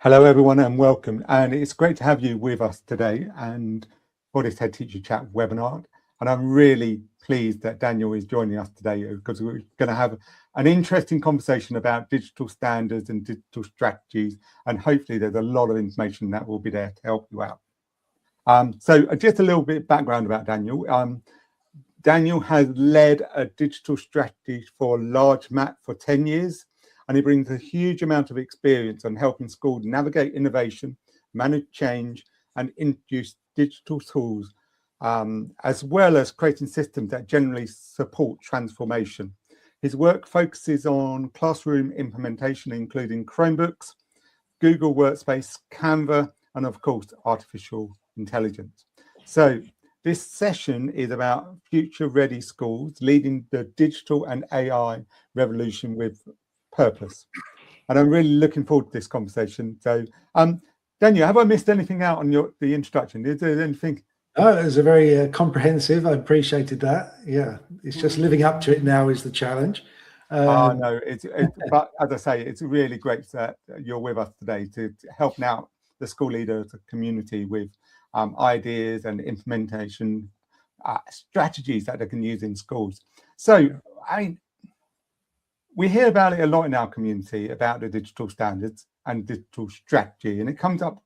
Hello, everyone, and welcome. And it's great to have you with us today and for this Head Teacher Chat webinar. And I'm really pleased that Daniel is joining us today because we're going to have an interesting conversation about digital standards and digital strategies. And hopefully there's a lot of information that will be there to help you out. So just a little bit of background about Daniel. Daniel has led a digital strategy for large map for 10 years. And he brings a huge amount of experience on helping schools navigate innovation, manage change, and introduce digital tools, as well as creating systems that generally support transformation. His work focuses on classroom implementation, including Chromebooks, Google Workspace, Canva, and of course, artificial intelligence. So this session is about future-ready schools leading the digital and AI revolution with purpose. And I'm really looking forward to this conversation. So, Daniel, have I missed anything out on the introduction? Is there anything? Oh, it was a very comprehensive. I appreciated that. Yeah, it's just living up to it now is the challenge. No, but as I say, it's really great that you're with us today to help out the school leaders community with ideas and implementation strategies that they can use in schools. So, I mean, we hear about it a lot in our community about the digital standards and digital strategy, and it comes up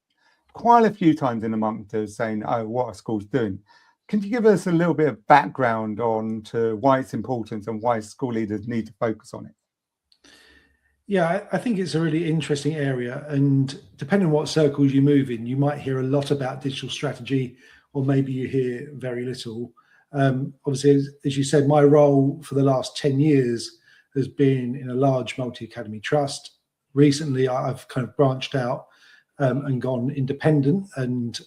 quite a few times in a month saying, oh, what are schools doing? Can you give us a little bit of background on to why it's important and why school leaders need to focus on it? Yeah, I think it's a really interesting area, and depending on what circles you move in, you might hear a lot about digital strategy, or maybe you hear very little. Obviously, as you said, my role for the last 10 years has been in a large multi-academy trust. Recently, I've kind of branched out and gone independent. And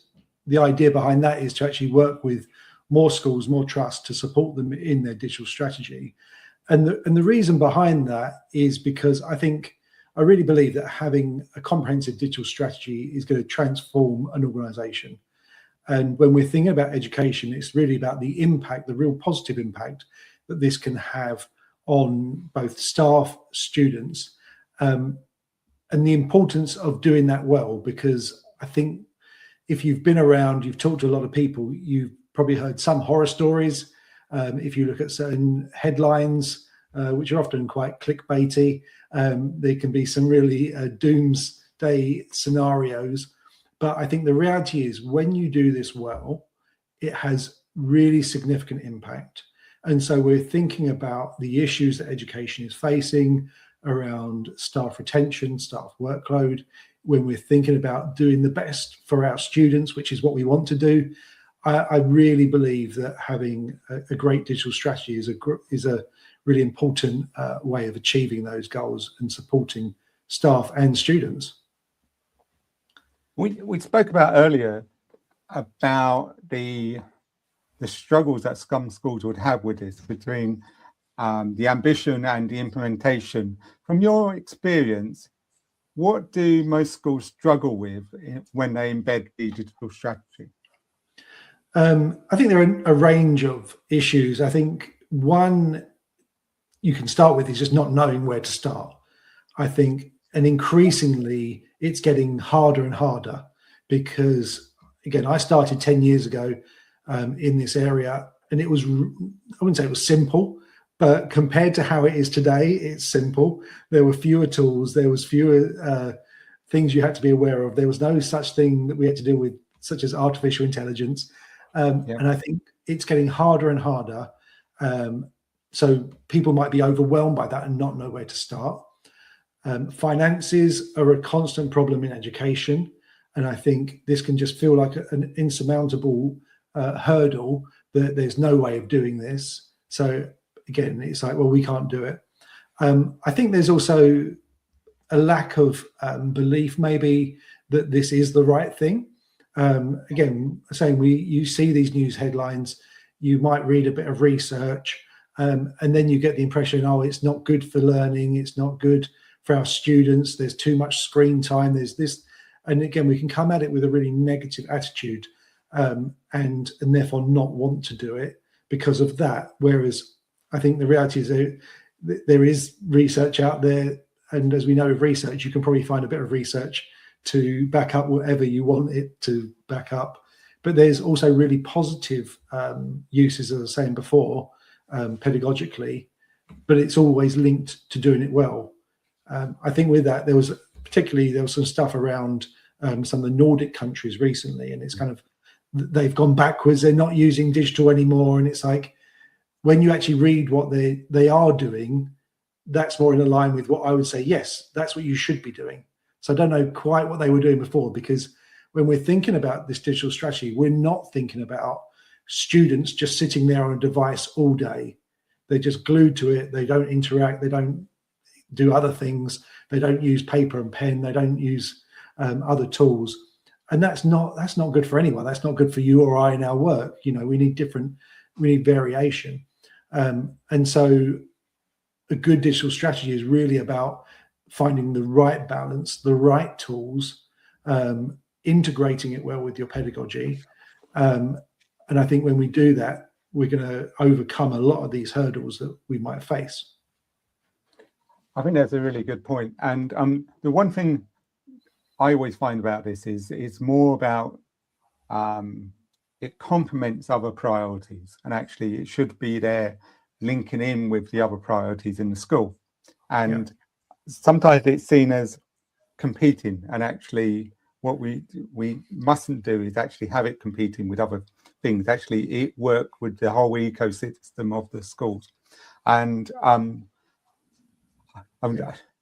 the idea behind that is to actually work with more schools, more trusts to support them in their digital strategy. And the reason behind that is because I really believe that having a comprehensive digital strategy is going to transform an organization. And when we're thinking about education, it's really about the impact, the real positive impact that this can have on both staff, students, and the importance of doing that well, because I think if you've been around, you've talked to a lot of people, you've probably heard some horror stories. If you look at certain headlines, which are often quite clickbaity, there can be some really doomsday scenarios. But I think the reality is when you do this well, it has really significant impact. And so we're thinking about the issues that education is facing around staff retention, staff workload. When we're thinking about doing the best for our students, which is what we want to do, I really believe that having a great digital strategy is a really important way of achieving those goals and supporting staff and students. We spoke about earlier about the struggles that some schools would have with this between the ambition and the implementation. From your experience, what do most schools struggle with when they embed the digital strategy? I think there are a range of issues. I think one you can start with is just not knowing where to start. I think, and increasingly it's getting harder and harder because, again, I started 10 years ago in this area, and it was, I wouldn't say it was simple, but compared to how it is today, it's simple. There were fewer tools, there was fewer things you had to be aware of. There was no such thing that we had to deal with, such as artificial intelligence. And I think it's getting harder and harder. So people might be overwhelmed by that and not know where to start. Finances are a constant problem in education. And I think this can just feel like an insurmountable hurdle that there's no way of doing this. So again, it's like, well, we can't do it. I think there's also a lack of belief maybe that this is the right thing. Again, saying you see these news headlines, you might read a bit of research, and then you get the impression, oh, it's not good for learning, it's not good for our students, there's too much screen time, there's this. And again, we can come at it with a really negative attitude and therefore not want to do it because of that. Whereas I think the reality is there is research out there. And as we know of research, you can probably find a bit of research to back up whatever you want it to back up. But there's also really positive uses, as I was saying before, pedagogically, but it's always linked to doing it well. I think with that, there was some stuff around some of the Nordic countries recently, and it's kind of, they've gone backwards. They're not using digital anymore. And it's like, when you actually read what they are doing, that's more in line with what I would say, yes, that's what you should be doing. So I don't know quite what they were doing before, because when we're thinking about this digital strategy, we're not thinking about students just sitting there on a device all day. They're just glued to it. They don't interact. They don't do other things. They don't use paper and pen. They don't use other tools. And that's not good for anyone. That's not good for you or I in our work. You know, we need variation. And so a good digital strategy is really about finding the right balance, the right tools, integrating it well with your pedagogy. And I think when we do that, we're going to overcome a lot of these hurdles that we might face. I think that's a really good point. And the one thing I always find about this is it's more about it complements other priorities, and actually it should be there linking in with the other priorities in the school. And sometimes it's seen as competing, and actually what we mustn't do is actually have it competing with other things. Actually, it work with the whole ecosystem of the schools. And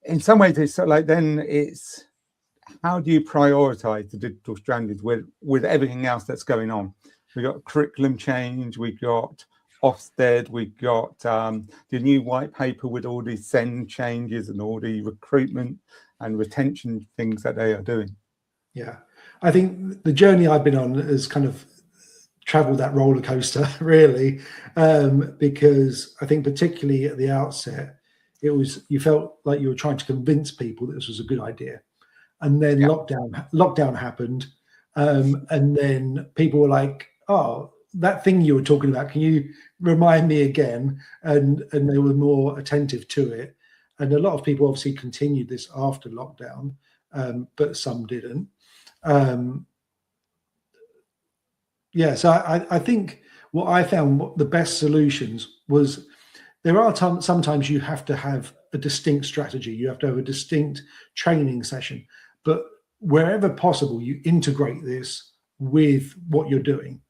in some ways, it's sort of like, then it's, how do you prioritize the digital strategies with everything else that's going on? We've got curriculum change, we've got Ofsted, we've got the new white paper with all these SEND changes and all the recruitment and retention things that they are doing. Yeah, I think the journey I've been on has kind of traveled that roller coaster, really, because I think particularly at the outset, you felt like you were trying to convince people that this was a good idea. And then lockdown happened, and then people were like, "Oh, that thing you were talking about, can you remind me again?" And they were more attentive to it. And a lot of people obviously continued this after lockdown, but some didn't. So I think what I found, the best solutions was, there are sometimes you have to have a distinct strategy. You have to have a distinct training session. But wherever possible, you integrate this with what you're doing.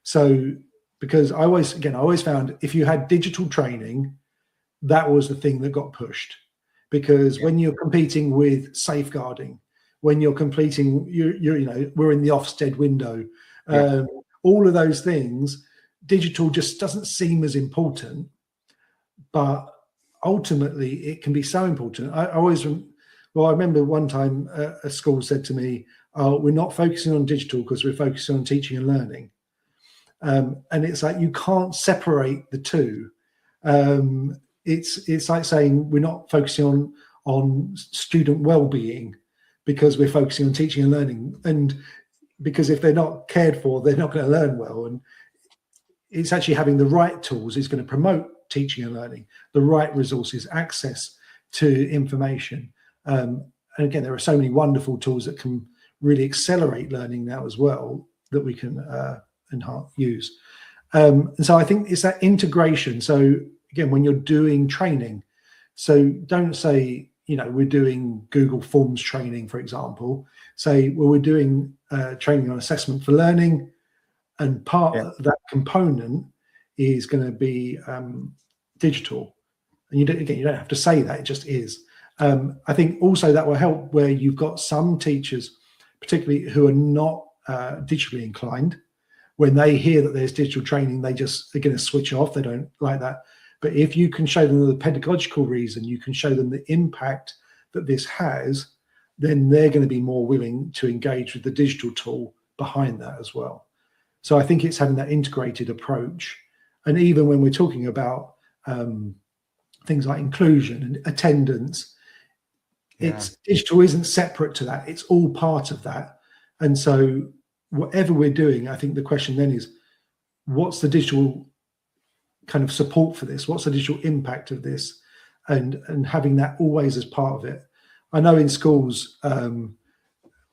So, because I always found if you had digital training, that was the thing that got pushed. Because when you're competing with safeguarding, when you're completing, we're in the Ofsted window, all of those things, digital just doesn't seem as important. But ultimately, it can be so important. I remember one time a school said to me, "Oh, we're not focusing on digital because we're focusing on teaching and learning." And it's like, you can't separate the two. It's like saying we're not focusing on student well-being because we're focusing on teaching and learning. And because if they're not cared for, they're not going to learn well. And it's actually having the right tools is going to promote teaching and learning, the right resources, access to information. And again, there are so many wonderful tools that can really accelerate learning now as well that we can use. And so I think it's that integration. So again, when you're doing training, so don't say, we're doing Google Forms training, for example. Say, well, we're doing training on assessment for learning, and part of that component is going to be digital. And you don't have to say that, it just is. I think also that will help where you've got some teachers, particularly who are not digitally inclined. When they hear that there's digital training, they're going to switch off. They don't like that. But if you can show them the pedagogical reason, you can show them the impact that this has, then they're going to be more willing to engage with the digital tool behind that as well. So I think it's having that integrated approach. And even when we're talking about things like inclusion and attendance, digital isn't separate to that. It's all part of that. And so whatever we're doing, I think the question then is, what's the digital kind of support for this? What's the digital impact of this? And having that always as part of it. I know in schools,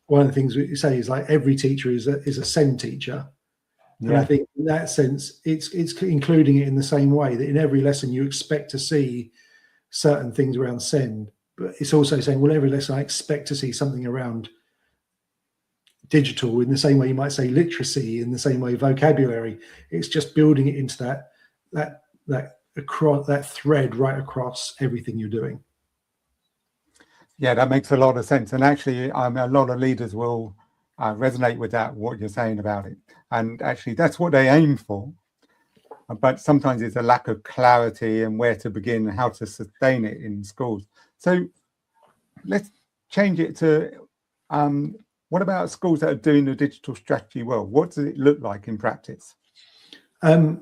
one of the things we say is like every teacher is a SEND teacher. Yeah. And I think in that sense, it's including it in the same way that in every lesson you expect to see certain things around SEND, but it's also saying, well, every lesson I expect to see something around digital in the same way you might say literacy, in the same way vocabulary. It's just building it into that thread right across everything you're doing. Yeah, that makes a lot of sense. And actually, a lot of leaders will resonate with that, what you're saying about it. And actually, that's what they aim for. But sometimes it's a lack of clarity and where to begin and how to sustain it in schools. So let's change it to, what about schools that are doing the digital strategy well? What does it look like in practice? I've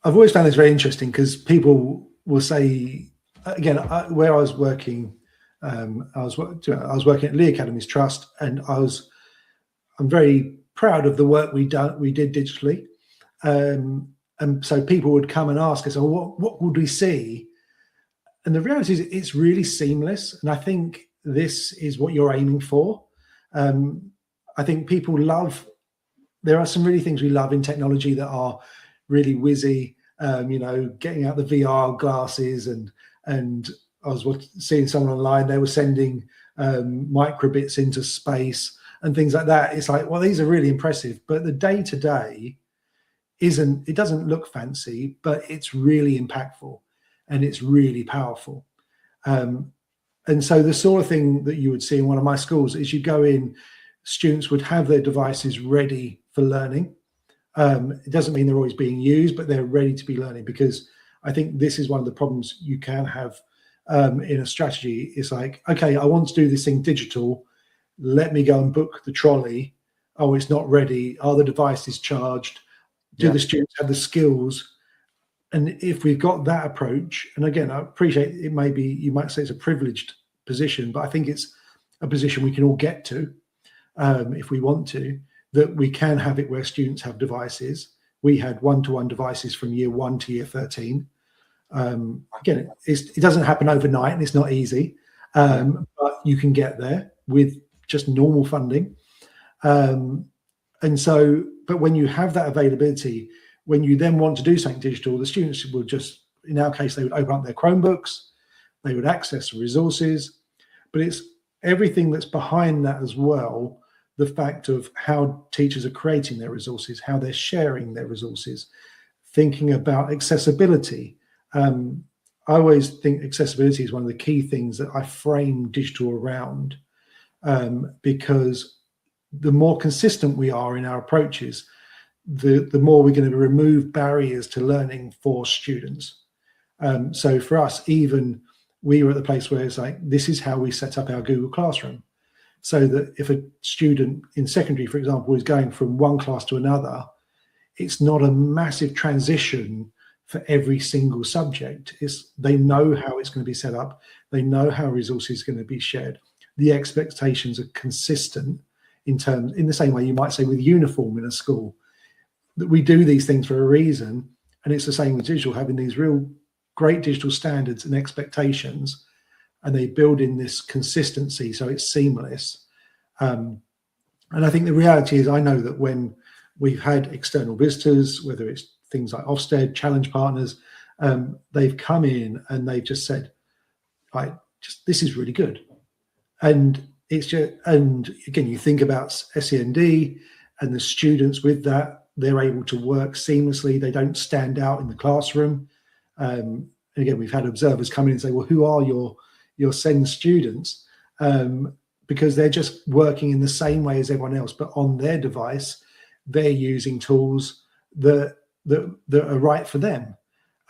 always found this very interesting because people will say, again, where I was working, I was working at Lee Academy's Trust, and I'm very proud of the work we did digitally. And so people would come and ask us, oh, what would we see? And the reality is it's really seamless. And I think this is what you're aiming for. I think people there are some really things we love in technology that are really whizzy, getting out the VR glasses and I was seeing someone online, they were sending microbits into space and things like that. It's like, well, these are really impressive, but the day-to-day it doesn't look fancy, but it's really impactful and it's really powerful. And so the sort of thing that you would see in one of my schools is you go in, students would have their devices ready for learning. It doesn't mean they're always being used, but they're ready to be learning, because I think this is one of the problems you can have in a strategy. It's like, okay, I want to do this thing digital. Let me go and book the trolley. Oh, it's not ready. Are the devices charged? Do the students have the skills? And if we've got that approach, and again, I appreciate it may be, you might say it's a privileged position, but I think it's a position we can all get to if we want to, that we can have it where students have devices. We had one-to-one devices from year 1 to year 13. Again, it doesn't happen overnight and it's not easy, but you can get there with just normal funding. And so, but when you have that availability, when you then want to do something digital, the students will just, in our case, they would open up their Chromebooks, they would access the resources, but it's everything that's behind that as well. The fact of how teachers are creating their resources, how they're sharing their resources, thinking about accessibility. I always think accessibility is one of the key things that I frame digital around, because the more consistent we are in our approaches, the more we're going to remove barriers to learning for students. So for us, even we were at the place where it's like, this is how we set up our Google Classroom. So that if a student in secondary, for example, is going from one class to another, it's not a massive transition for every single subject. They know how it's going to be set up. They know how resources are going to be shared. The expectations are consistent in the same way you might say with uniform in a school, that we do these things for a reason. And it's the same with digital, having these real great digital standards and expectations, and they build in this consistency so it's seamless. And I think the reality is, I know that when we've had external visitors, whether it's things like Ofsted, challenge partners, they've come in and they've just said, this is really good. And it's just, and again, you think about SEND and the students with that, they're able to work seamlessly. They don't stand out in the classroom. And again, we've had observers come in and say, well, who are your SEND students? Because they're just working in the same way as everyone else, but on their device, they're using tools that are right for them.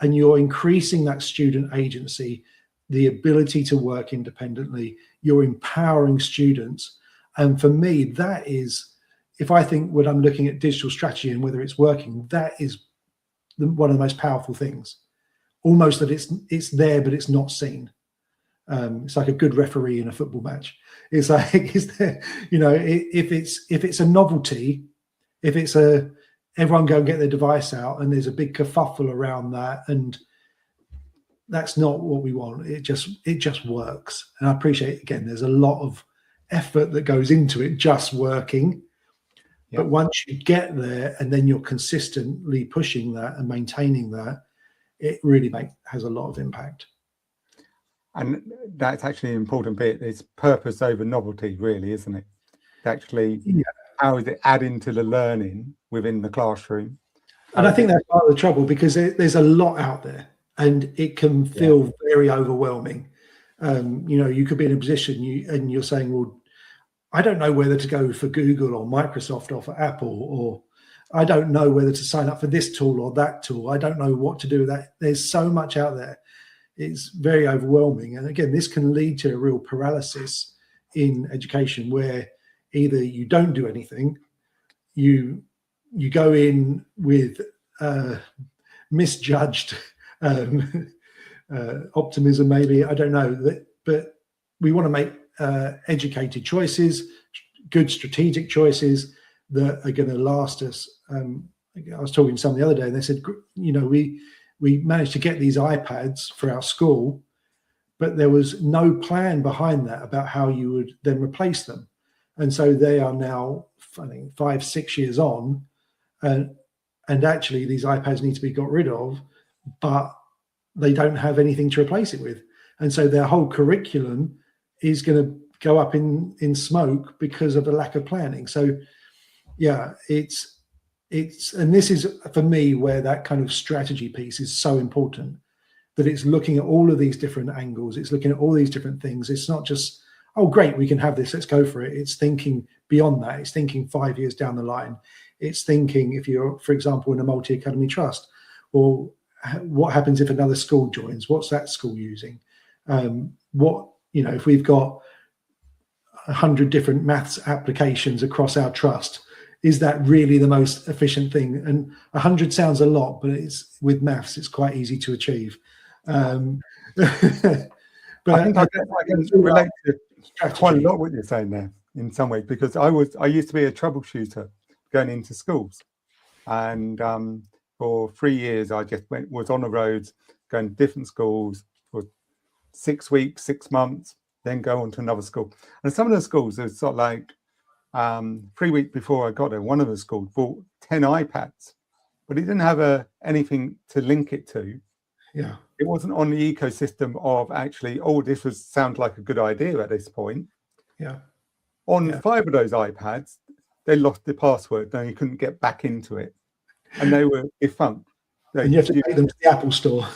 And you're increasing that student agency, the ability to work independently. You're empowering students. And for me, that is, if I think when I'm looking at digital strategy and whether it's working, that is one of the most powerful things. Almost that it's there, but it's not seen. It's like a good referee in a football match. It's like, is there, if it's a novelty, if it's everyone go and get their device out and there's a big kerfuffle around that, and that's not what we want. It just works. And I appreciate, again, there's a lot of effort that goes into it just working. Yeah. But once you get there and then you're consistently pushing that and maintaining that, it really has a lot of impact. And that's actually an important bit. It's purpose over novelty, really, isn't it? Actually, how is it adding to the learning within the classroom? And I think that's part of the trouble, because there's a lot out there and it can feel very overwhelming. You could be in a position and you're saying, well, I don't know whether to go for Google or Microsoft or for Apple, or I don't know whether to sign up for this tool or that tool. I don't know what to do with that. There's so much out there. It's very overwhelming. And again, this can lead to a real paralysis in education, where either you don't do anything, you go in with misjudged optimism, maybe, I don't know, but we want to make educated choices, good strategic choices that are going to last us. I was talking to someone the other day and they said, we managed to get these iPads for our school, but there was no plan behind that about how you would then replace them. And so they are now, I think, 5-6 years on, and actually these iPads need to be got rid of, but they don't have anything to replace it with. And so their whole curriculum is going to go up in smoke because of the lack of planning. So yeah, it's and this is for me where that kind of strategy piece is so important, that it's looking at all of these different angles, it's looking at all these different things. It's not just, oh great, we can have this, let's go for it. It's thinking beyond that. It's thinking 5 years down the line. It's thinking, if you're, for example, in a multi-academy trust, or what happens if another school joins? What's that school using? If we've got 100 different maths applications across our trust, is that really the most efficient thing? And 100 sounds a lot, but it's, with maths, it's quite easy to achieve. But I think I can relate to quite a lot what you're saying there in some ways, because I used to be a troubleshooter going into schools, and for 3 years I just was on the roads going to different schools for 6 weeks, 6 months, then go on to another school. And some of the schools, it's sort of like 3 weeks before I got there, one of the schools bought 10 iPads, but it didn't have anything to link it to. Yeah, it wasn't on the ecosystem of actually, oh, this sounds like a good idea at this point. Yeah. On 5 of those iPads, they lost the password. Now you couldn't get back into it, and they were defunct. And you have to take them to the Apple store.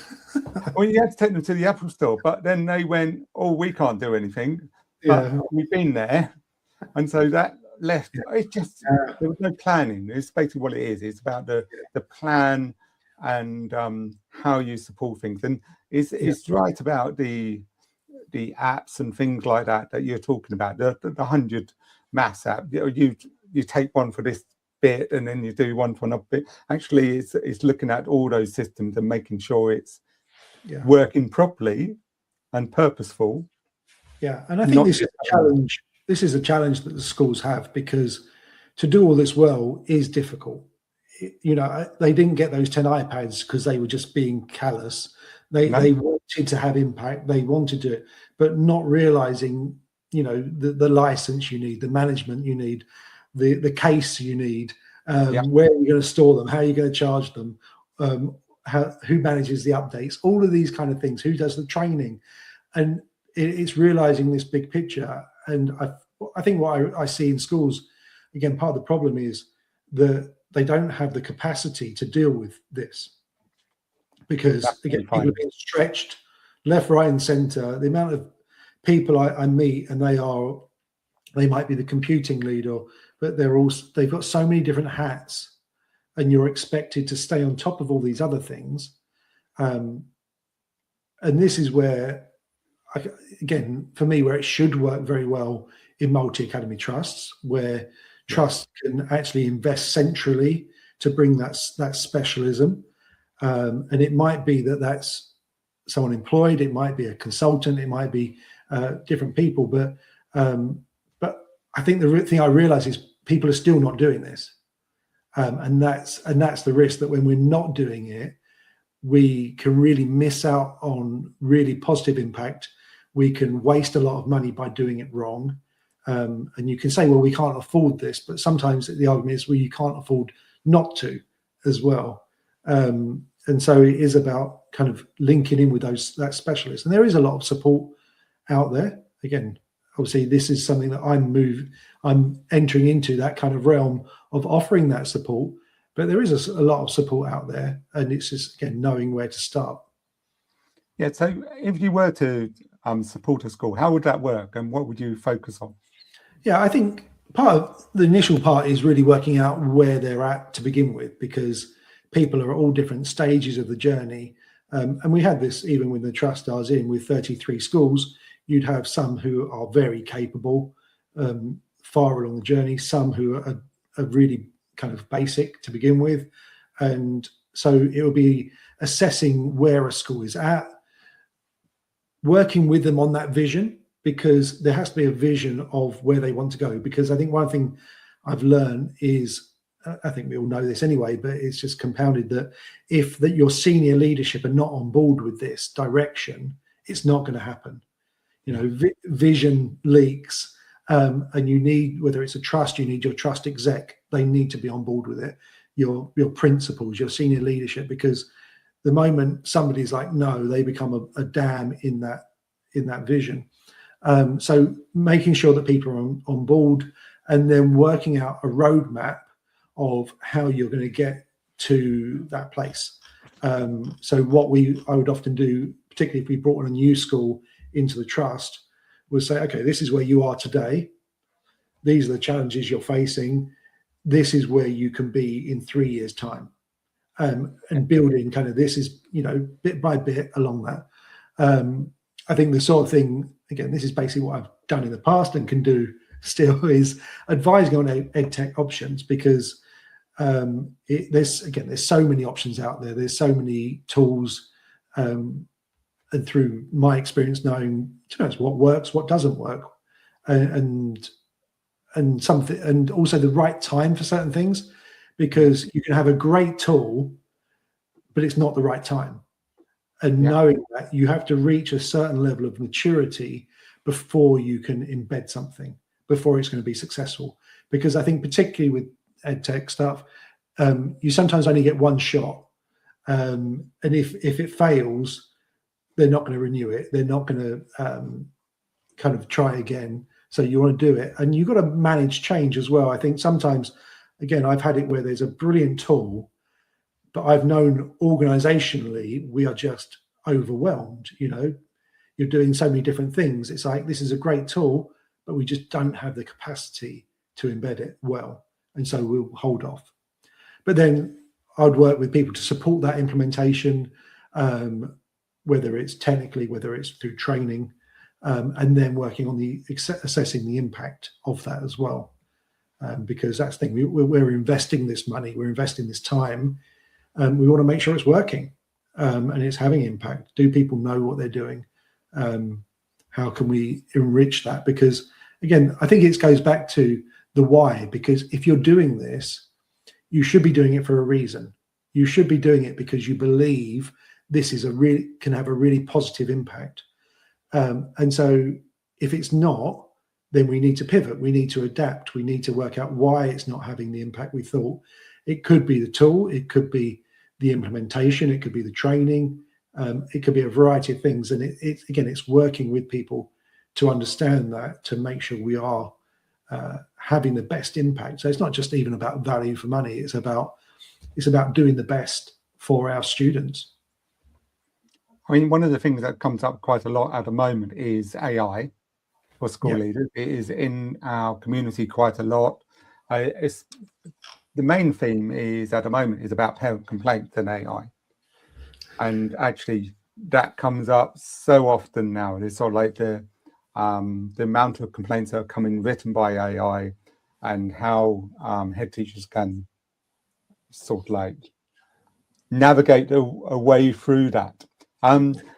Well, you had to take them to the Apple store, but then they went, oh, we can't do anything. But we've been there. And so that left, it's just, there was no planning. It's basically what it is. It's about the plan and how you support things. And it's right about the apps and things like that you're talking about, the 100 maths app. You take one for this bit and then you do one for another bit. Actually, it's looking at all those systems and making sure it's working properly and purposeful. Yeah, and I think this is a challenge. This is a challenge that the schools have, because to do all this well is difficult. They didn't get those 10 iPads because they were just being callous. They wanted to have impact. They wanted to, but not realizing, the license you need, the management you need, the case you need, where are you going to store them, how are you going to charge them, who manages the updates, all of these kind of things, who does the training. And it's realizing this big picture. And I think what I see in schools, again, part of the problem is that they don't have the capacity to deal with this, because again, people are being stretched left, right, and center. The amount of people I meet, and they might be the computing leader, but they've got so many different hats, and you're expected to stay on top of all these other things. And this is where, again, for me, where it should work very well in multi-academy trusts, where trusts can actually invest centrally to bring that specialism. And it might be that's someone employed, it might be a consultant, it might be different people. But I think the thing I realize is people are still not doing this. And that's the risk, that when we're not doing it, we can really miss out on really positive impact. We can waste a lot of money by doing it wrong. And you can say, well, we can't afford this, but sometimes the argument is, well, you can't afford not to as well. And so it is about kind of linking in with that specialist. And there is a lot of support out there. Again, obviously, this is something that I'm entering into, that kind of realm of offering that support. But there is a lot of support out there, and it's just, again, knowing where to start. Yeah. So if you were to support a school, how would that work, and what would you focus on? Yeah, I think part of the initial part is really working out where they're at to begin with, because people are at all different stages of the journey. And we had this even when the trust I was in with 33 schools. You'd have some who are very capable, far along the journey, some who are really kind of basic to begin with. And so it will be assessing where a school is at, working with them on that vision, because there has to be a vision of where they want to go. Because I think one thing I've learned is, I think we all know this anyway, but it's just compounded, that if your senior leadership are not on board with this direction, it's not going to happen. You know, vision leaks, and you need, whether it's a trust, you need your trust exec, they need to be on board with it. Your principals, your senior leadership, because the moment somebody's like, no, they become a dam in that vision. So making sure that people are on board, and then working out a roadmap of how you're going to get to that place. So what I would often do, particularly if we brought in a new school into the trust, was say, okay, this is where you are today. These are the challenges you're facing. This is where you can be in 3 years' time. And building kind of, this is, bit by bit along that. I think the sort of thing, again, this is basically what I've done in the past and can do still, is advising on EdTech options, because there's so many options out there. There's so many tools, and through my experience, knowing what works, what doesn't work, and something, and also the right time for certain things, because you can have a great tool, but it's not the right time. And knowing that you have to reach a certain level of maturity before you can embed something, before it's going to be successful. Because I think particularly with EdTech stuff, you sometimes only get one shot. And if it fails, they're not going to renew it. They're not going to kind of try again. So you want to do it. And you've got to manage change as well. I think sometimes, again, I've had it where there's a brilliant tool, but I've known organizationally, we are just overwhelmed. You're doing so many different things. It's like, this is a great tool, but we just don't have the capacity to embed it well. And so we'll hold off. But then I'd work with people to support that implementation, whether it's technically, whether it's through training, and then working on assessing the impact of that as well. Because that's the thing, we're investing this money, we're investing this time, we want to make sure it's working, and it's having impact. Do people know what they're doing? How can we enrich that? Because again, I think it goes back to the why, because if you're doing this, you should be doing it for a reason. You should be doing it because you believe this is can have a really positive impact. And so if it's not, then we need to pivot, we need to adapt, we need to work out why it's not having the impact we thought. It could be the tool, it could be the implementation, it could be the training, it could be a variety of things. And it's working with people to understand that, to make sure we are having the best impact. So it's not just even about value for money, it's about doing the best for our students. I mean, one of the things that comes up quite a lot at the moment is AI for school leaders. It is in our community quite a lot. The main theme is at the moment is about parent complaints and AI. And actually that comes up so often now. It's sort of like the amount of complaints that are coming written by AI, and how head teachers can sort of like navigate a way through that.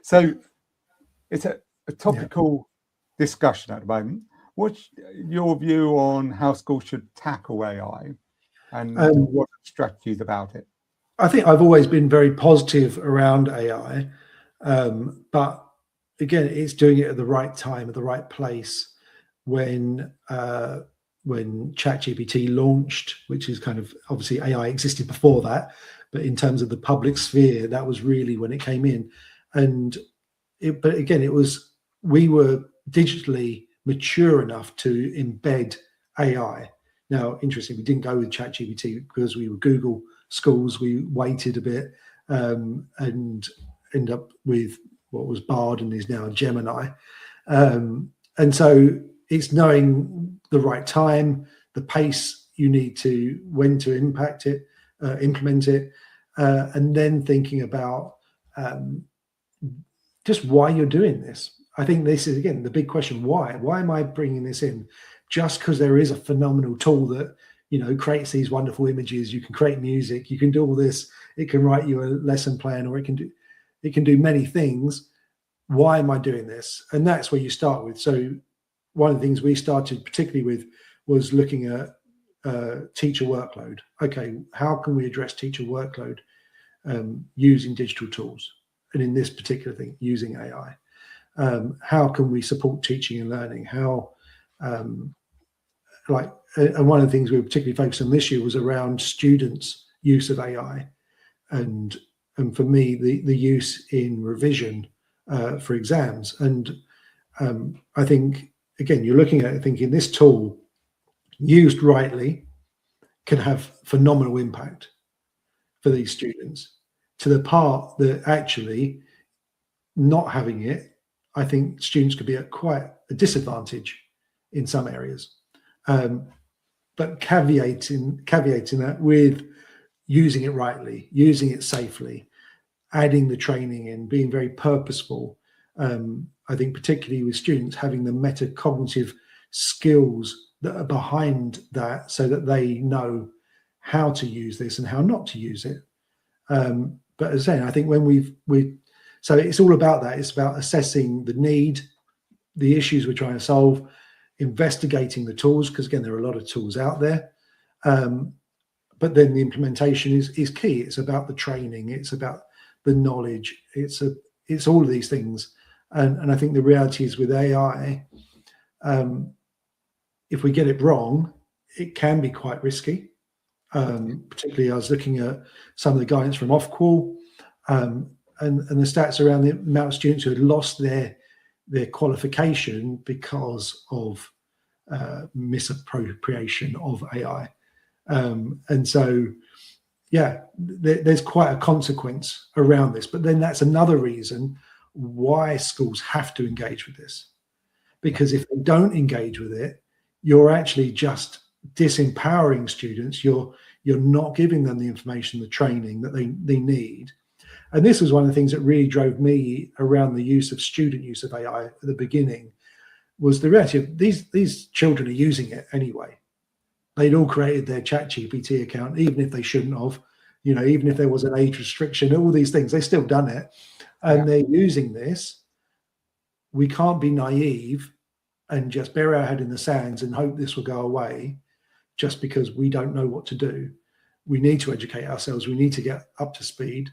So it's a topical discussion at the moment. What's your view on how schools should tackle AI, and what are strategies about it? I think I've always been very positive around AI, but again, it's doing it at the right time, at the right place. when ChatGPT launched, which is kind of, obviously AI existed before that, but in terms of the public sphere, that was really when it came in. And but again, we were digitally mature enough to embed AI. Now, interesting, we didn't go with ChatGPT because we were Google schools. We waited a bit and end up with what was Bard and is now Gemini. And so it's knowing the right time, the pace you need to, when to implement it, and then thinking about just why you're doing this. I think this is, again, the big question: why? Why am I bringing this in? Just because there is a phenomenal tool that, you know, creates these wonderful images, you can create music, you can do all this, it can write you a lesson plan, or it can do many things. Why am I doing this? And that's where you start with. So one of the things we started particularly with was looking at teacher workload. Okay, how can we address teacher workload using digital tools? And in this particular thing, using AI. How can we support teaching and learning? How, and one of the things we were particularly focused on this year was around students' use of AI. And for me, the use in revision for exams. And I think, again, you're looking at it thinking this tool, used rightly, can have phenomenal impact for these students, to the part that actually not having it, I think students could be at quite a disadvantage in some areas. But caveating that with using it rightly, using it safely, adding the training in, being very purposeful. I think particularly with students, having the metacognitive skills that are behind that, so that they know how to use this and how not to use it. But as I say, I think when so it's all about that. It's about assessing the need, the issues we're trying to solve, investigating the tools, because again, there are a lot of tools out there. But then the implementation is key. It's about the training. It's about the knowledge. It's all of these things. And I think the reality is with AI, if we get it wrong, it can be quite risky. Particularly, I was looking at some of the guidance from Ofqual, and the stats around the amount of students who had lost their qualification because of misappropriation of AI. And so, yeah, there's quite a consequence around this. But then that's another reason why schools have to engage with this. Because if they don't engage with it, you're actually just disempowering students. You're not giving them the information, the training that they need. And this was one of the things that really drove me around the use of student use of AI at the beginning, was the reality of these children are using it anyway. They'd all created their ChatGPT account, even if they shouldn't have, you know, even if there was an age restriction, all these things, they still done it. And they're using this. We can't be naive and just bury our head in the sands and hope this will go away just because we don't know what to do. We need to educate ourselves. We need to get up to speed,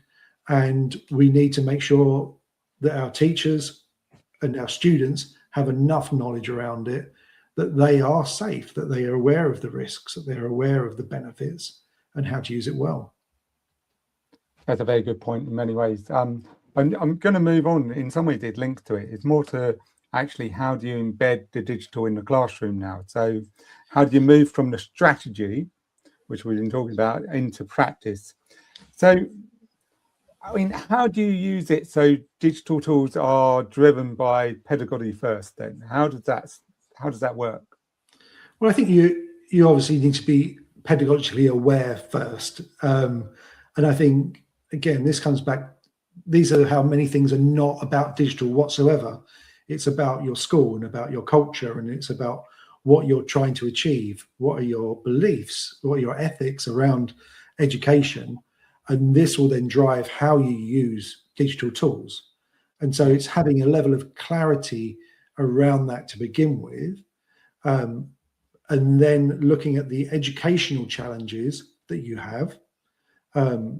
and we need to make sure that our teachers and our students have enough knowledge around it, that they are safe, that they are aware of the risks, that they're aware of the benefits and how to use it well. That's a very good point in many ways. I'm going to move on. In some ways, it links to it. It's more to actually, how do you embed the digital in the classroom now? So how do you move from the strategy, which we've been talking about, into practice? So, I mean, how do you use it so digital tools are driven by Pedagogy First then? How does that work? Well, I think you obviously need to be pedagogically aware first. And I think, again, this comes back, these are how many things are not about digital whatsoever. It's about your school and about your culture, and it's about what you're trying to achieve. What are your beliefs? What are your ethics around education? And this will then drive how you use digital tools. And so it's having a level of clarity around that to begin with. And then looking at the educational challenges that you have.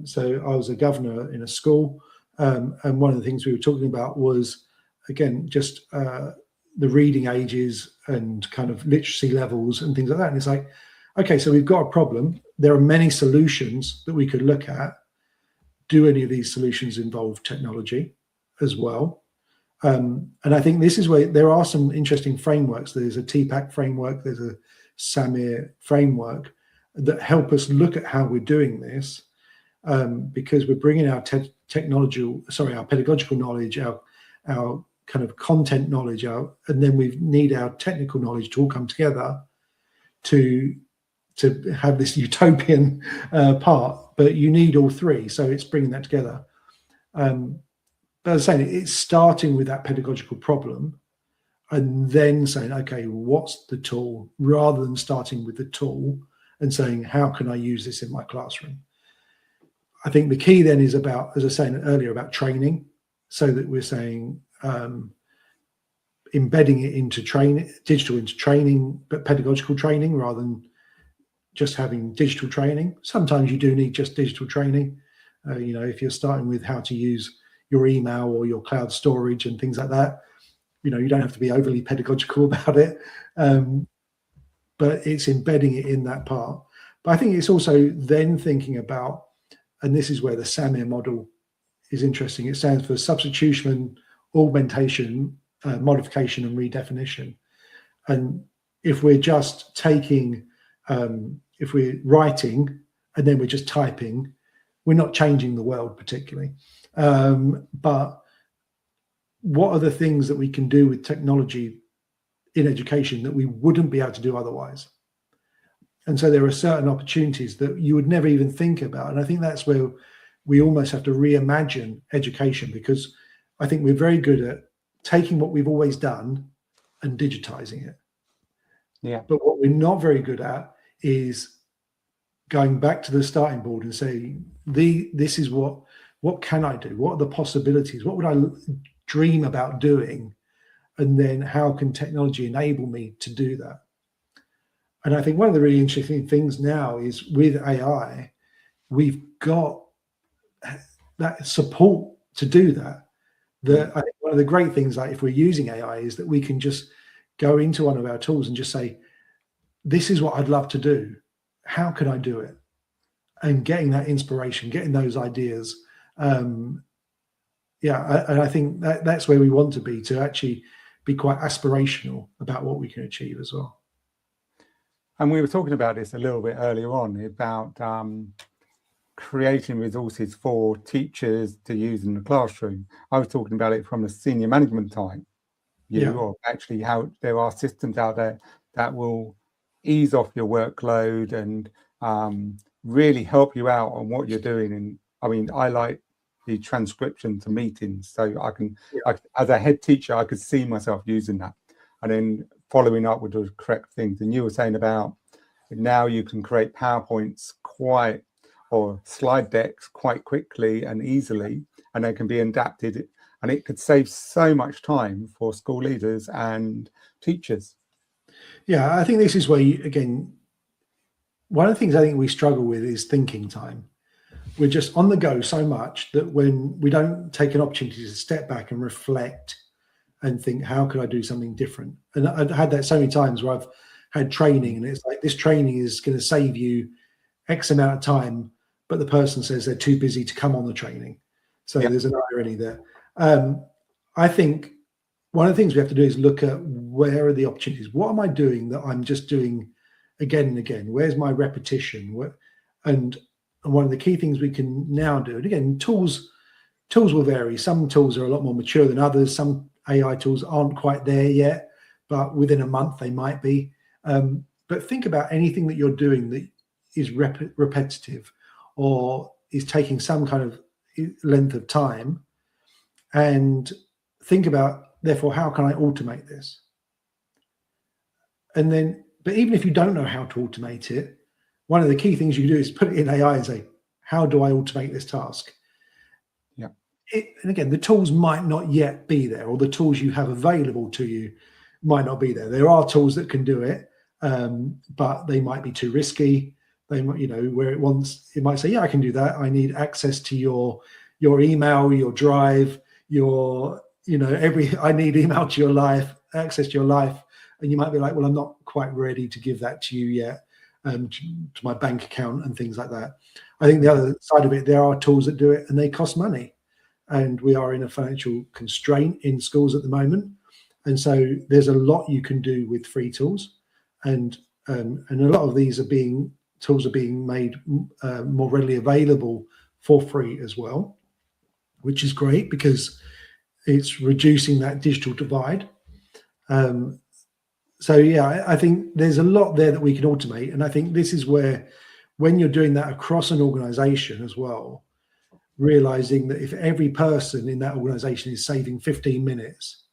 So I was a governor in a school, and one of the things we were talking about was, again, just the reading ages and kind of literacy levels and things like that. And it's like, okay, so we've got a problem. There are many solutions that we could look at. Do any of these solutions involve technology as well? And I think this is where there are some interesting frameworks. There's a TPAC framework, there's a SAMIR framework that help us look at how we're doing this, because we're bringing our our pedagogical knowledge, our kind of content knowledge out, and then we need our technical knowledge to all come together to have this utopian part. But you need all three, so it's bringing that together. But as I was saying, it's starting with that pedagogical problem and then saying, okay, what's the tool, rather than starting with the tool and saying, how can I use this in my classroom? I think the key then is about, as I was saying earlier, about training, so that we're saying embedding it into digital into training, but pedagogical training rather than just having digital training. Sometimes you do need just digital training. If you're starting with how to use your email or your cloud storage and things like that, you don't have to be overly pedagogical about it. But it's embedding it in that part. But I think it's also then thinking about, and this is where the SAMIR model is interesting. It stands for substitution, augmentation, modification, and redefinition. And if we're just taking, if we're writing and then we're just typing, we're not changing the world particularly. But what are the things that we can do with technology in education that we wouldn't be able to do otherwise? And so there are certain opportunities that you would never even think about. And I think that's where we almost have to reimagine education, because I think we're very good at taking what we've always done and digitizing it. Yeah. But what we're not very good at is going back to the starting board and saying, this is what can I do? What are the possibilities? What would I dream about doing? And then how can technology enable me to do that? And I think one of the really interesting things now is with AI, we've got that support to do that. I think one of the great things, like if we're using AI, is that we can just go into one of our tools and just say, this is what I'd love to do. How can I do it? And getting that inspiration, getting those ideas. And I think that's where we want to be, to actually be quite aspirational about what we can achieve as well. And we were talking about this a little bit earlier on about creating resources for teachers to use in the classroom. I was talking about it from a senior management type view, or actually how there are systems out there that will ease off your workload and really help you out on what you're doing. And I mean, I like the transcription to meetings, so I can, as a head teacher, I could see myself using that and then following up with the correct things. And you were saying about now you can create PowerPoints or slide decks quite quickly and easily, and they can be adapted, and it could save so much time for school leaders and teachers. Yeah, I think this is where again, one of the things I think we struggle with is thinking time. We're just on the go so much that when we don't take an opportunity to step back and reflect and think, how could I do something different? And I've had that so many times where I've had training and it's like, this training is going to save you X amount of time, but the person says they're too busy to come on the training. So there's an irony there. I think one of the things we have to do is look at, where are the opportunities? What am I doing that I'm just doing again and again? Where's my repetition? And one of the key things we can now do, and again, tools will vary. Some tools are a lot more mature than others. Some AI tools aren't quite there yet, but within a month they might be. But think about anything that you're doing that is repetitive or is taking some kind of length of time, and think about, therefore, how can I automate this? And then, but even if you don't know how to automate it, one of the key things you can do is put it in AI and say, how do I automate this task? Yeah. And again, the tools might not yet be there, or the tools you have available to you might not be there. There are tools that can do it, but they might be too risky. They might, where it might say, yeah, I can do that. I need access to your email, your drive, I need email to your life, access to your life, and you might be like, well, I'm not quite ready to give that to you yet, to my bank account and things like that. I think the other side of it, there are tools that do it and they cost money, and we are in a financial constraint in schools at the moment. And so there's a lot you can do with free tools, and a lot of these tools are being made more readily available for free as well, which is great because it's reducing that digital divide. So yeah, I think there's a lot there that we can automate, and I think this is where, when you're doing that across an organization as well, realizing that if every person in that organization is saving 15 minutes,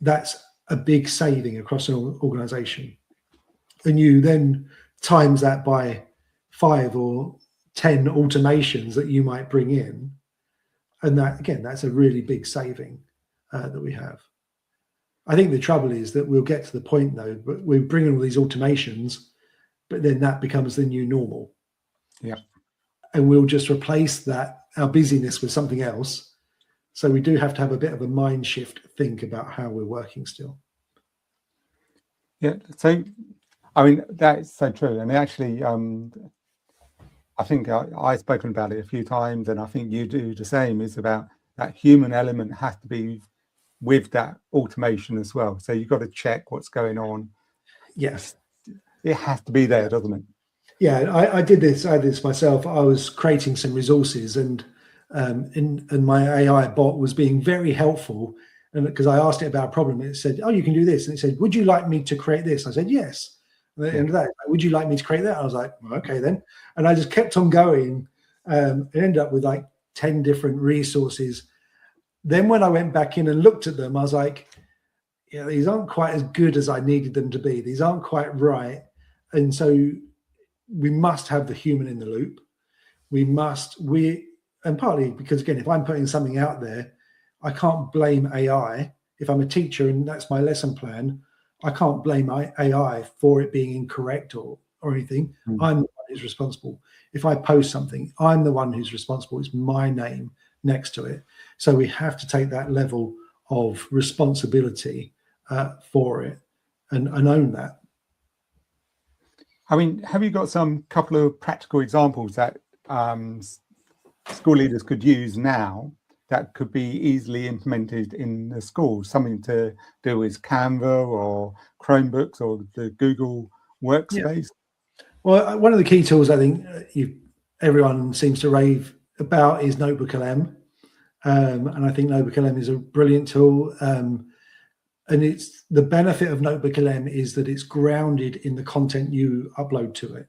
that's a big saving across an organization. And you then times that by 5 or 10 automations that you might bring in, and that, again, that's a really big saving that we have. I think the trouble is that we'll get to the point, though, but we're bringing all these automations, but then that becomes the new normal. Yeah. And we'll just replace that, our busyness, with something else. So we do have to have a bit of a mind shift, think about how we're working still. Yeah. So, I mean, that's so true. And actually, I think I've spoken about it a few times, and I think you do the same, is about that human element has to be with that automation as well. So you've got to check what's going on. Yes. It has to be there, doesn't it? Yeah, I did this myself. I was creating some resources, and my AI bot was being very helpful. And because I asked it about a problem, it said, "Oh, you can do this." And it said, "Would you like me to create this?" I said, "Yes." And at the end of that, "Would you like me to create that?" I was like, well, "Okay then." And I just kept on going. It ended up with like 10 different resources. Then when I went back in and looked at them, I was like, yeah, these aren't quite as good as I needed them to be. These aren't quite right. And so we must have the human in the loop. And partly because, again, if I'm putting something out there, I can't blame AI. If I'm a teacher and that's my lesson plan, I can't blame AI for it being incorrect or anything. I'm the one who's responsible. If I post something, I'm the one who's responsible. It's my name next to it. So we have to take that level of responsibility for it and own that. I mean, have you got some couple of practical examples that school leaders could use now that could be easily implemented in the school? Something to do with Canva or Chromebooks or the Google Workspace? Yeah. Well, one of the key tools I think everyone seems to rave about is Notebook LM. And I think Notebook LM is a brilliant tool. And it's the benefit of Notebook LM is that it's grounded in the content you upload to it.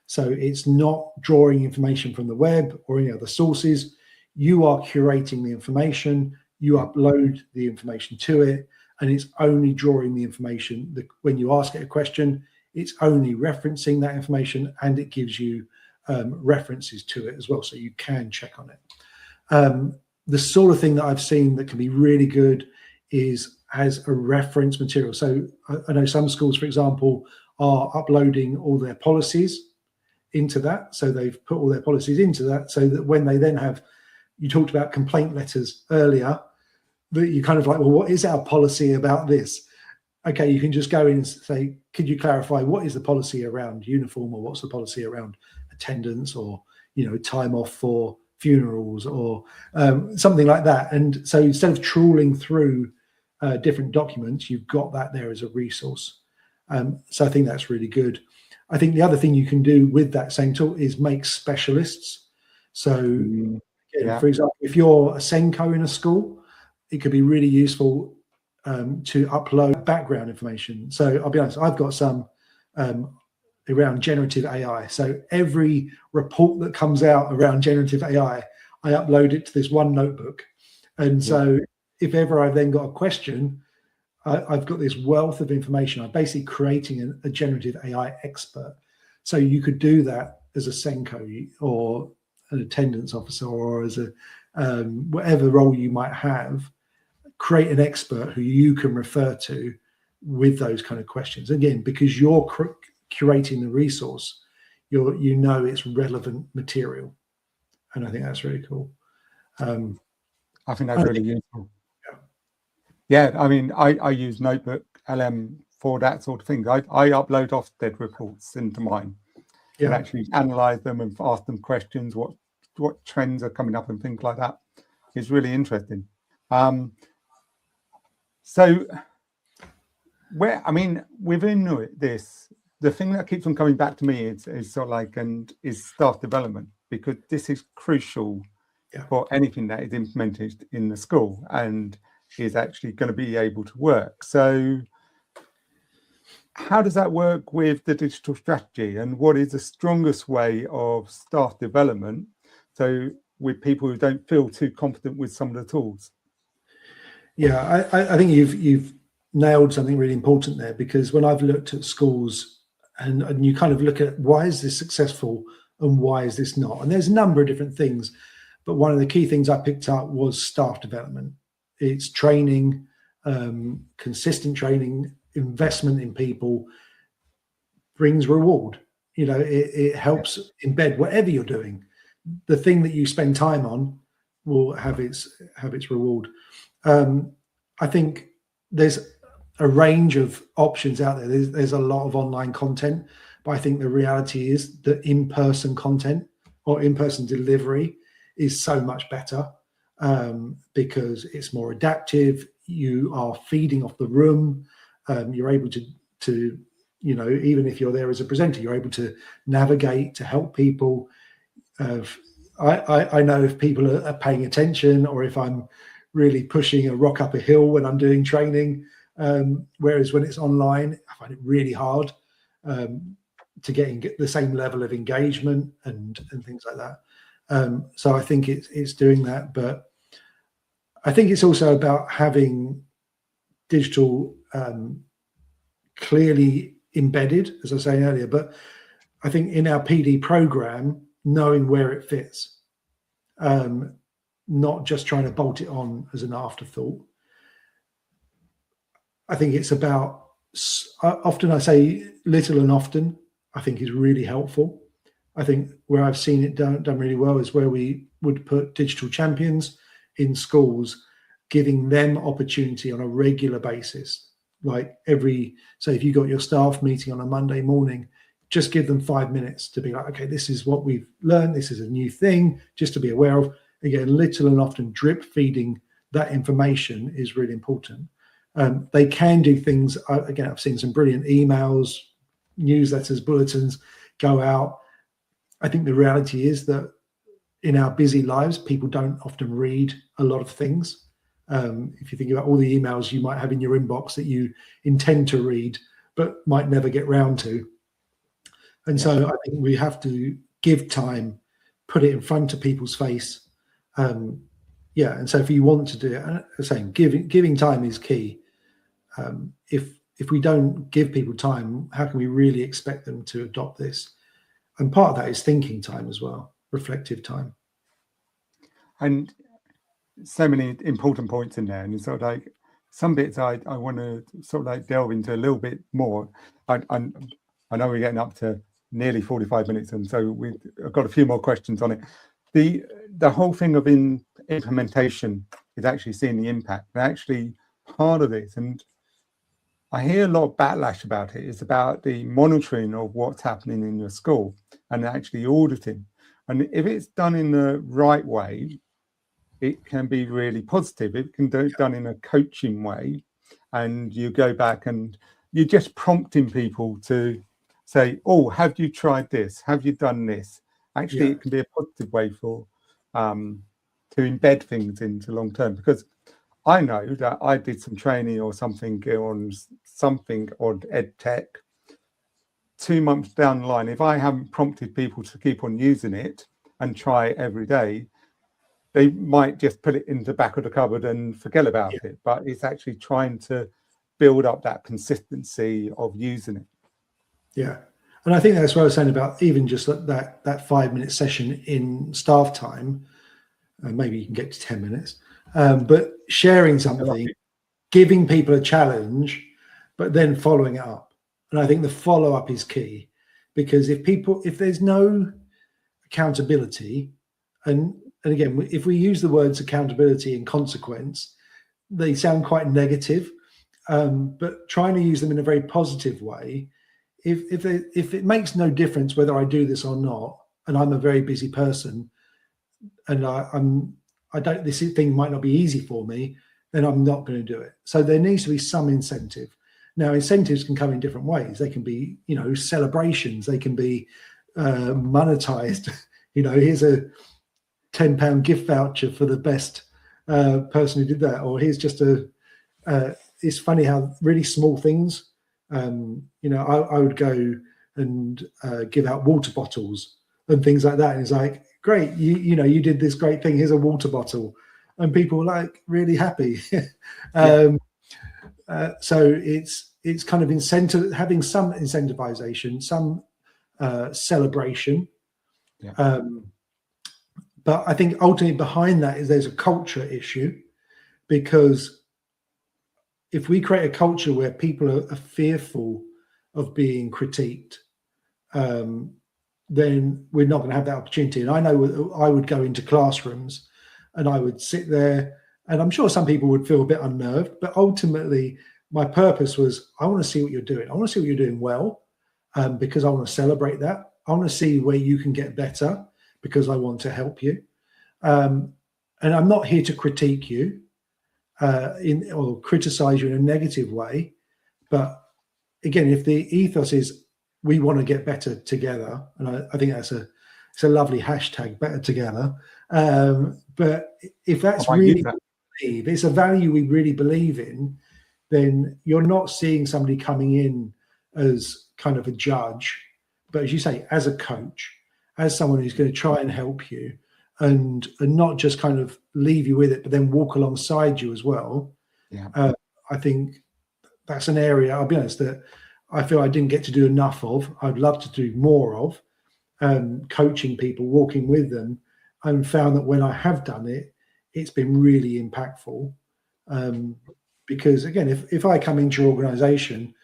So it's not drawing information from the web or any other sources. You are curating the information, you upload the information to it, and it's only drawing the information. When you ask it a question, it's only referencing that information, and it gives you references to it as well, so you can check on it. The sort of thing that I've seen that can be really good is as a reference material. So I know some schools, for example, are uploading all their policies into that. So they've put all their policies into that so that when they then have, you talked about complaint letters earlier, that you kind of like, well, what is our policy about this? Okay, you can just go in and say, could you clarify what is the policy around uniform, or what's the policy around attendance, or, time off for funerals, or something like that. And so instead of trawling through different documents, you've got that there as a resource. So I think that's really good. I think the other thing you can do with that same tool is make specialists. So, for example, if you're a Senko in a school, it could be really useful to upload background information. So I'll be honest, I've got some around generative AI. So every report that comes out around generative AI, I upload it to this one notebook. And so if ever I've then got a question, I've got this wealth of information. I'm basically creating a generative AI expert. So you could do that as a Senko or an attendance officer, or as a whatever role you might have. Create an expert who you can refer to with those kind of questions. Again, because you're curating the resource, it's relevant material, and I think that's really cool. I think that's really useful. Yeah, I mean, I use Notebook LM for that sort of thing. I upload Ofsted reports into mine and actually analyze them and ask them questions, what trends are coming up and things like that. It's really interesting. So I mean, within this, the thing that keeps on coming back to me is sort of like, is staff development, because this is crucial for anything that is implemented in the school and is actually going to be able to work. So how does that work with the digital strategy, and what is the strongest way of staff development, so with people who don't feel too confident with some of the tools? Yeah, I think you've nailed something really important there, because when I've looked at schools and you kind of look at why is this successful and why is this not, and there's a number of different things, but one of the key things I picked up was staff development. It's training, consistent training, investment in people brings reward. You know, it helps embed whatever you're doing. The thing that you spend time on will have its reward. I think there's a range of options out there. There's a lot of online content, but I think the reality is that in-person content or in-person delivery is so much better, because it's more adaptive. You are feeding off the room. You're able to, you know, even if you're there as a presenter, you're able to navigate, to help people. I know if people are paying attention, or if I'm really pushing a rock up a hill when I'm doing training, whereas when it's online, I find it really hard to get the same level of engagement and things like that. So I think it's doing that, but I think it's also about having digital clearly embedded, as I was saying earlier. But I think in our PD program, knowing where it fits, not just trying to bolt it on as an afterthought. I think it's about, often I say little and often, I think is really helpful. I think where I've seen it done really well is where we would put digital champions in schools, giving them opportunity on a regular basis. Like so if you got your staff meeting on a Monday morning, just give them 5 minutes to be like, okay, this is what we've learned. This is a new thing, just to be aware of. Again, little and often drip feeding that information is really important. They can do things. Again, I've seen some brilliant emails, newsletters, bulletins go out. I think the reality is that in our busy lives, people don't often read a lot of things. If you think about all the emails you might have in your inbox that you intend to read, but might never get round to. And so I think we have to give time, put it in front of people's face. And so if you want to do it, I'm saying giving time is key. If we don't give people time, how can we really expect them to adopt this? And part of that is thinking time as well, reflective time. And so many important points in there, and sort of like some bits I want to sort of like delve into a little bit more. I know we're getting up to nearly 45 minutes, and so I've got a few more questions on it. The whole thing of implementation is actually seeing the impact, and actually part of this, and I hear a lot of backlash about it, is about the monitoring of what's happening in your school and actually auditing. And if it's done in the right way, it can be really positive. It can be done in a coaching way, and you go back and you're just prompting people to say, oh, have you tried this? Have you done this? Actually, it can be a positive way for to embed things into long term, because I know that I did some training or something on EdTech. 2 months down the line, if I haven't prompted people to keep on using it and try it every day, they might just put it in the back of the cupboard and forget about it. But it's actually trying to build up that consistency of using it. Yeah. And I think that's what I was saying about even just that 5-minute session in staff time. Maybe you can get to 10 minutes, but sharing something, giving people a challenge, but then following it up. And I think the follow up is key, because if there's no accountability, and again, if we use the words accountability and consequence, they sound quite negative, but trying to use them in a very positive way. If it makes no difference whether I do this or not, and I'm a very busy person, and this thing might not be easy for me, then I'm not going to do it. So there needs to be some incentive. Now, incentives can come in different ways. They can be, celebrations. They can be monetized. Here's a £10 gift voucher for the best person who did that, or here's just it's funny how really small things. I would go and give out water bottles and things like that. And it's like, great, you did this great thing. Here's a water bottle, and people were like really happy. So it's kind of having some incentivization, some celebration. Yeah. But I think ultimately behind that is there's a culture issue, because if we create a culture where people are fearful of being critiqued, then we're not going to have that opportunity. And I know I would go into classrooms and I would sit there, and I'm sure some people would feel a bit unnerved, but ultimately my purpose was, I want to see what you're doing. I want to see what you're doing well, because I want to celebrate that. I want to see where you can get better, because I want to help you. And I'm not here to critique you or criticize you in a negative way. But again, if the ethos is we want to get better together, and I think it's a lovely hashtag, better together. But if that's really if it's a value we really believe in, then you're not seeing somebody coming in as kind of a judge, but as you say, as a coach, as someone who's going to try and help you, and not just kind of leave you with it, but then walk alongside you as well. Yeah. I think that's an area, I'll be honest, that I feel I didn't get to do enough of. I'd love to do more of, coaching people, walking with them, and found that when I have done it, it's been really impactful. Because again, if I come into your organization,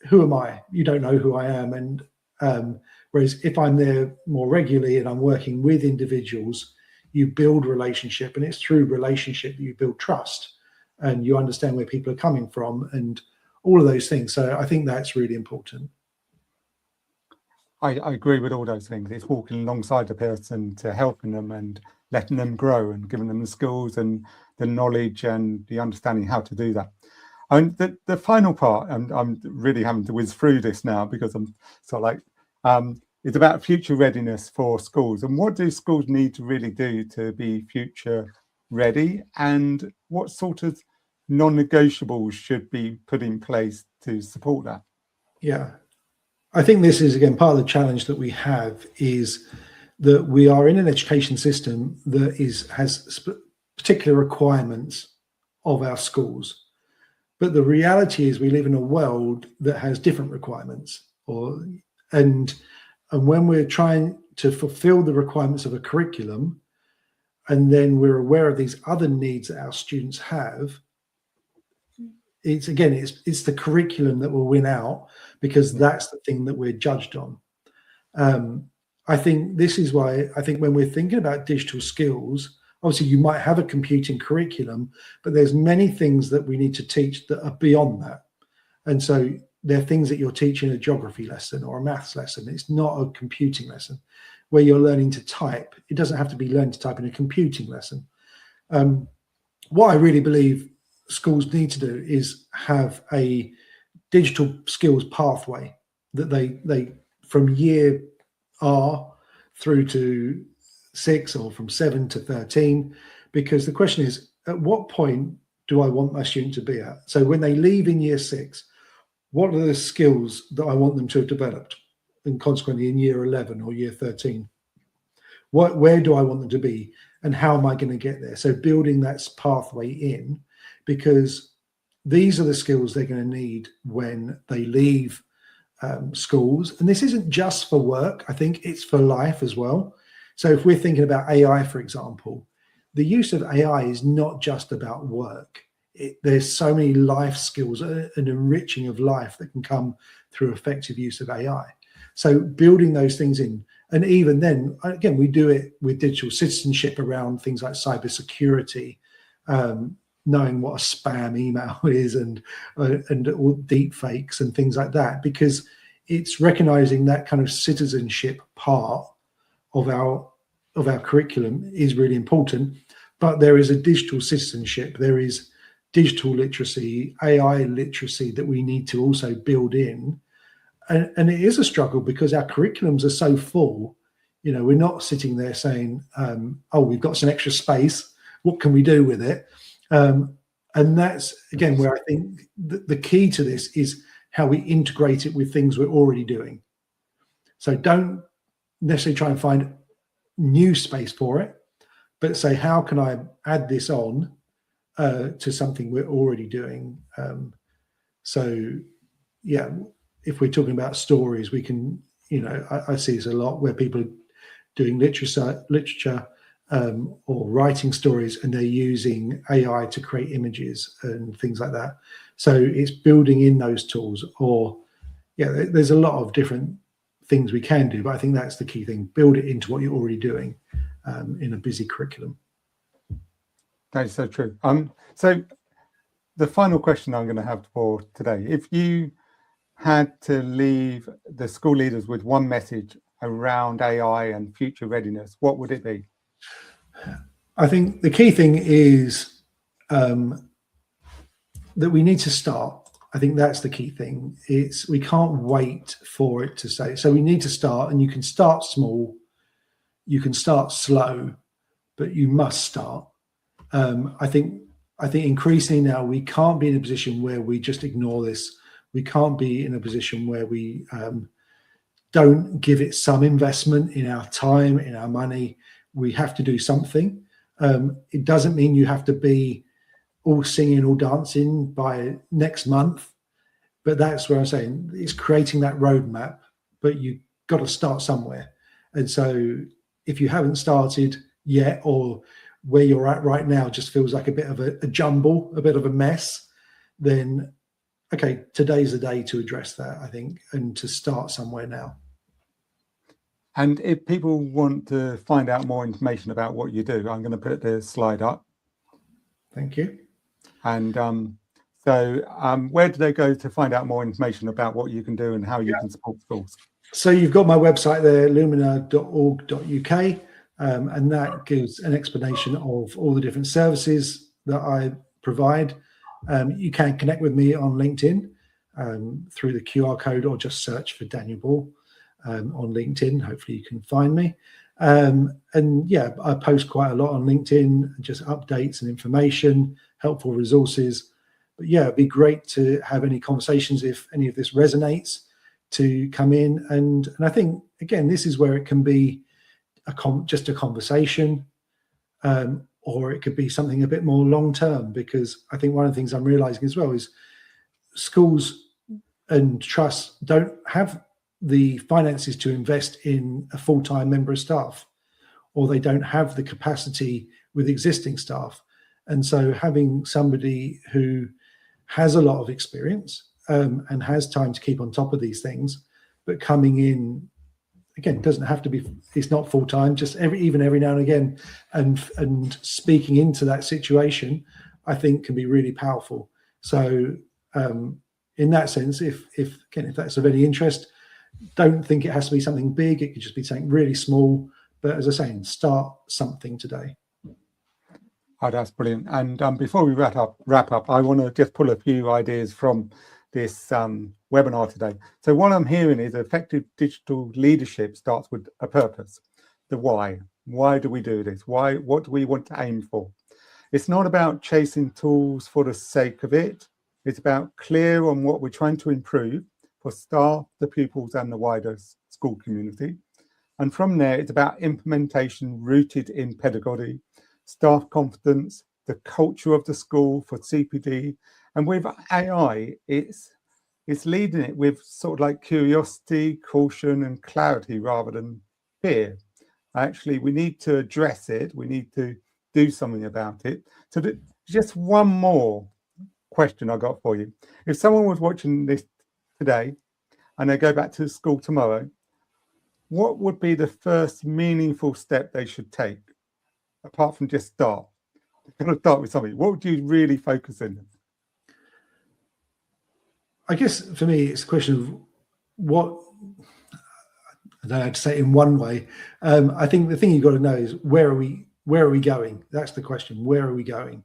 who am I? You don't know who I am. And whereas if I'm there more regularly and I'm working with individuals, you build relationship, and it's through relationship that you build trust, and you understand where people are coming from and all of those things. So I think that's really important. I agree with all those things. It's walking alongside the person to helping them and letting them grow and giving them the skills and the knowledge and the understanding how to do that. And the final part, and I'm really having to whiz through this now because I'm sort of like, it's about future readiness for schools. And what do schools need to really do to be future ready? And what sort of non-negotiables should be put in place to support that? Yeah, I think this is, again, part of the challenge that we have is that we are in an education system that has particular requirements of our schools. But the reality is we live in a world that has different requirements, and when we're trying to fulfill the requirements of a curriculum, and then we're aware of these other needs that our students have, it's the curriculum that will win out, because that's the thing that we're judged on. I think this is why I think when we're thinking about digital skills, obviously you might have a computing curriculum, but there's many things that we need to teach that are beyond that. And so there are things that you're teaching a geography lesson or a maths lesson. It's not a computing lesson where you're learning to type. It doesn't have to be learning to type in a computing lesson. What I really believe schools need to do is have a digital skills pathway that they from year R through to 6 or from 7 to 13, because the question is, at what point do I want my student to be at? So when they leave in year 6, what are the skills that I want them to have developed? And consequently in year 11 or year 13, where do I want them to be, and how am I going to get there? So building that pathway in, because these are the skills they're going to need when they leave schools. And this isn't just for work. I think it's for life as well. So if we're thinking about AI, for example, the use of AI is not just about work. There's so many life skills, an enriching of life that can come through effective use of AI. So building those things in, and even then, again, we do it with digital citizenship around things like cybersecurity, knowing what a spam email is and all deep fakes and things like that, because it's recognizing that kind of citizenship part of our curriculum is really important. But there is a digital citizenship, there is digital literacy, AI literacy that we need to also build in. And it is a struggle because our curriculums are so full. You know, we're not sitting there saying, oh, we've got some extra space, what can we do with it? And that's, again, where I think the key to this is how we integrate it with things we're already doing. So don't necessarily try and find new space for it, but say, how can I add this on to something we're already doing? So, yeah, if we're talking about stories, we can, you know, I see this a lot where people are doing literature or writing stories, and they're using AI to create images and things like that. So it's building in those tools, or yeah, there's a lot of different things we can do, but I think that's the key thing: build it into what you're already doing in a busy curriculum. That is so true. So the final question I'm going to have for today: if you had to leave the school leaders with one message around AI and future readiness, what would it be? I think the key thing is that we need to start. I think that's the key thing. We can't wait for it to say. So we need to start, and you can start small, you can start slow, but you must start. I think increasingly now we can't be in a position where we just ignore this. We can't be in a position where we don't give it some investment in our time, in our money. We have to do something. It doesn't mean you have to be all singing, all dancing by next month, but that's where I'm saying it's creating that roadmap, but you've got to start somewhere. And so if you haven't started yet, or where you're at right now just feels like a bit of a jumble, a bit of a mess, then okay, today's the day to address that, I think, and to start somewhere now. And if people want to find out more information about what you do, I'm going to put the slide up. Thank you. And where do they go to find out more information about what you can do and how you can support schools? So you've got my website there, lumina.org.uk, and that gives an explanation of all the different services that I provide. You can connect with me on LinkedIn through the QR code, or just search for Daniel Ball on LinkedIn. Hopefully you can find me. And yeah, I post quite a lot on LinkedIn, just updates and information, helpful resources. But yeah, it'd be great to have any conversations if any of this resonates, to come in. And I think, again, this is where it can be just a conversation, or it could be something a bit more long-term, because I think one of the things I'm realizing as well is schools and trusts don't have the finances to invest in a full-time member of staff, or they don't have the capacity with existing staff. And so having somebody who has a lot of experience and has time to keep on top of these things, but coming in, again, doesn't have to be, it's not full-time, just even every now and again, and speaking into that situation, I think can be really powerful. So in that sense, if that's of any interest, don't think it has to be something big. It could just be something really small. But as I say, start something today. Oh, that's brilliant. And before we wrap up, I want to just pull a few ideas from this webinar today. So what I'm hearing is effective digital leadership starts with a purpose. The why. Why do we do this? What do we want to aim for? It's not about chasing tools for the sake of it. It's about clear on what we're trying to improve for staff, the pupils, and the wider school community. And from there, it's about implementation rooted in pedagogy, staff confidence, the culture of the school for CPD. And with AI, it's leading it with sort of like curiosity, caution, and clarity rather than fear. Actually, we need to address it. We need to do something about it. So just one more question I got for you. If someone was watching this today and they go back to school tomorrow, what would be the first meaningful step they should take, apart from just start? I'm going to start with something. What would you really focus in? I guess for me, it's a question of what, I don't know how to say it in one way. I think the thing you've got to know is where are we going? That's the question. Where are we going?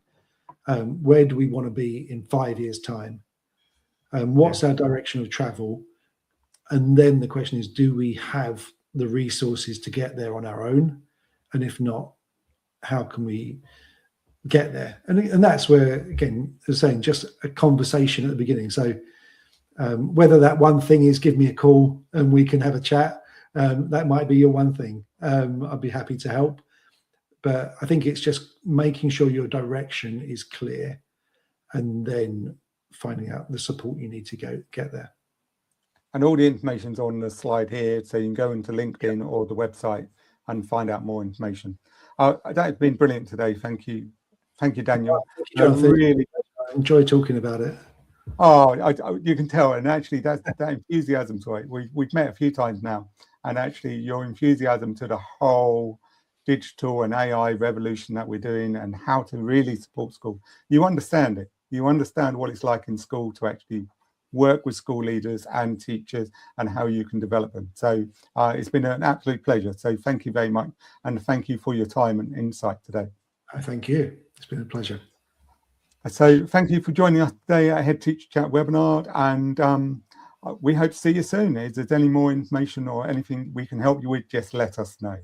Where do we want to be in 5 years' time? What's our direction of travel? And then the question is, do we have the resources to get there on our own? And if not, how can we get there? And that's where, again, as I was saying, just a conversation at the beginning. So whether that one thing is give me a call and we can have a chat, that might be your one thing. I'd be happy to help. But I think it's just making sure your direction is clear and then finding out the support you need to get there. And all the information's on the slide here, so you can go into LinkedIn or the website and find out more information. That's been brilliant today. Thank you, Daniel. Thank you, Jonathan. Really, I enjoy talking about it. Oh, you can tell, and actually that enthusiasm's right. We've met a few times now, and actually your enthusiasm to the whole digital and AI revolution that we're doing and how to really support school. You understand it. You understand what it's like in school to actually work with school leaders and teachers and how you can develop them. So it's been an absolute pleasure. So thank you very much. And thank you for your time and insight today. Thank you. It's been a pleasure. So thank you for joining us today at Head Teacher Chat webinar. And we hope to see you soon. If there's any more information or anything we can help you with, just let us know.